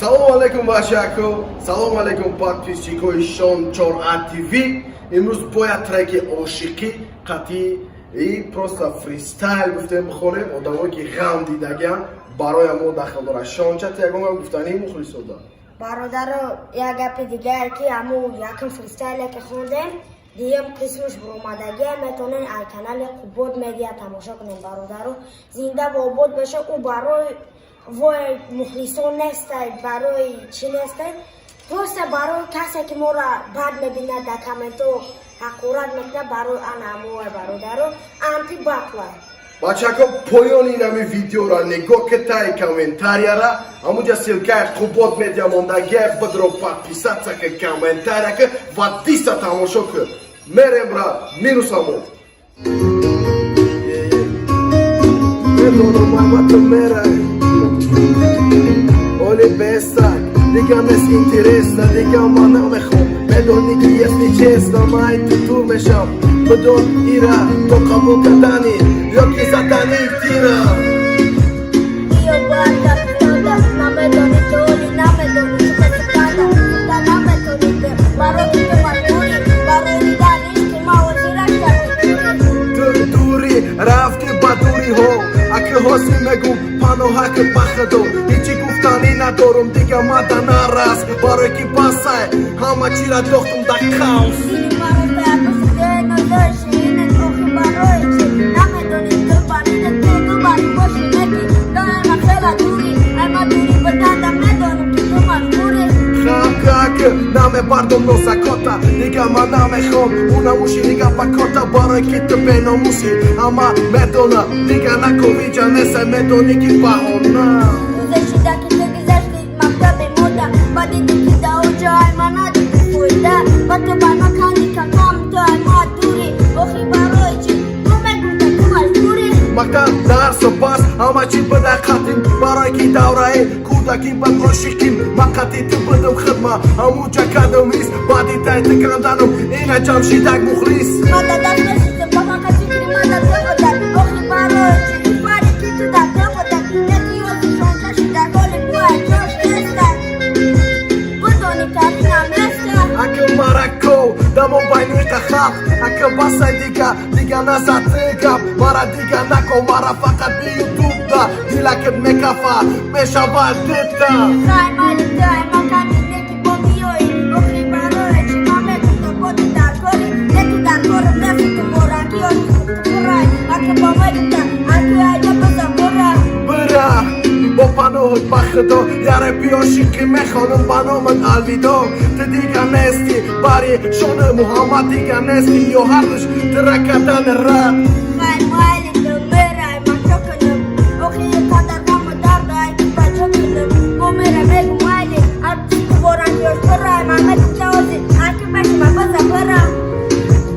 салом алейкум башако, салом алейкум подписчикои Шон 4 ТВ. имрӯз бояд треки ошиқӣ қатъи просто фристайл гуфтем бихонем. одамое ки ғам дидагиян барои мо дахл дорад. Шончат ягон гап гуфтани мухлисода. бародаро як гапи дигар ки ҳамо якм фристайле ки хондем дием қисмиш буромадагия метонен ай канали Қубод медиа тамошо кунем. бародаро зинда ва обод баша. ӯ барои вой мухлисон нестай, барои чӣ нестай, просто барои касе ки моро бад мебинад дар комментҳо ҳақорат мекунад, барои анамоа бародаро анти батлай. бачако поёни нами видеора нигоҳ китай комментарияра ҳамуҷа силкаи Қубод медиа мондагия бидро подписаться ки комментария ки ва диста тамошо ки мерем ра минусамо Оли бесак, дига мес интересна, дига ма намехом. Медони ки есни честна, май ту тур мешам. Бидон ира, то қабул кардани, ё ки задани тира. Io guarda, toda, намедони толи, намедони чукасукада, сута намедони те, барои те матури, барои даниш ки ма озирашта Ту дури, рафти ба дури ҳо, аки ҳоси мегум паноҳа ки бахадо. Ҳичи гуфтанӣ надорум, дига мада нарас, барои ки басай, ҳама чира дохтум да хаос. Намебардом носакота, дига ма намехом, унамуши дига пакота, барои ки ту беномусӣ, ҳама медона, дига наковиҷа несай, медони ки баҳона. Гузашида ки ту гузашти мактаби мода, ба диди ки да оҷа айманади фоида, ба ту бана канди какам ту айма дури, охи барои чи ту мегум ки ту маҷбури. Мактаб дарсу бас, ҳама чӣ буда қатим, барои ки давраи кӯдакӣ ба ошиқим, ма қатъи ту бидум хидма, ҳамуҷа кардум ҳис, баъди тай тиканданум, ина ҷамшидак мухлис. Мада даст нешиде, ба фақат фикри мада ту будак, охи барои чи ифари ки ту дар ту будак, неки ёзи шонта шида ҳоли буа ҷош нестак, будони кабина нестак. Аки мараков, дамо байни қахаб, аки басай дига назати гап, мара дига наков, мара фақат би ютубда, дилакит мекафа, мешавад дида. Хай мали ту айма канди неки бо биёи, охи барои чи ма мекунда боди дар кори, неки дар корим нефи ту моранги ёи ту бурай, аки бо мегуфта, аки айда биза бурай. Бира, бо паноҳи ба худо, яре биёшиқӣ мехонум ба номат алвидо. Ту дига нести, бари шони Муҳаммад дига нести, ё ҳардуш тиракадани рад. Хай майли ту мерай, ма чо кунам, охи қадар ғаму дарду ай ки ба чо кунам, бо мера мегу майли, аки ту боранги ёш бурай, ма мегуфта ози, аки беши ма биза бурай.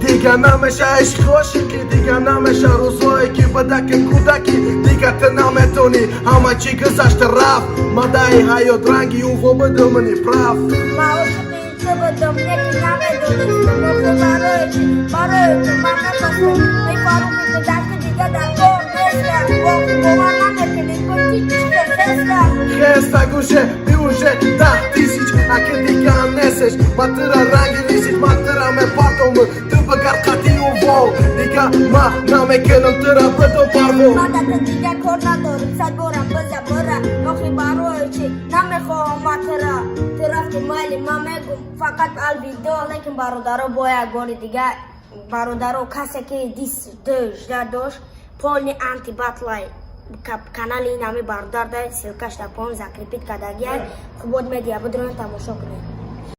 Дига намеша ишқи ошиқӣ, дига намеша рӯзҳое ки бадаки кӯдаки, дига ту наметонӣ, ҳама чӣ гузашта рафт, мадаи ҳаёт ранги уво бидумини прав. Ма ошиқи ту будум, неки намедонистам, охи барои чи, барои ту ма мефасум, мефарухи ту дасти дига дар кор нестам, охи бо ман намекунӣ, гуфти чиё сестам. Хеста гӯше би уже 10 тисяч, аки дига несеш, ма тира ранги нисит, ма тира мепартому, ту бигар қатъи уво, дига ма намекунам тира бидум парво. Мада ту дига кор надорим, сад борам биза бура, охи барои чи намехоҳам ма тира, ту рафти майли ма мегум фақат алвидо. Лекин бародаро бо як бори дига, бародаро касе ки дишда дошт полни анти батлай канали нами бародарда силкаш дар пон закрепит кардагия Қубод медиа, бидроен тамошо кунед.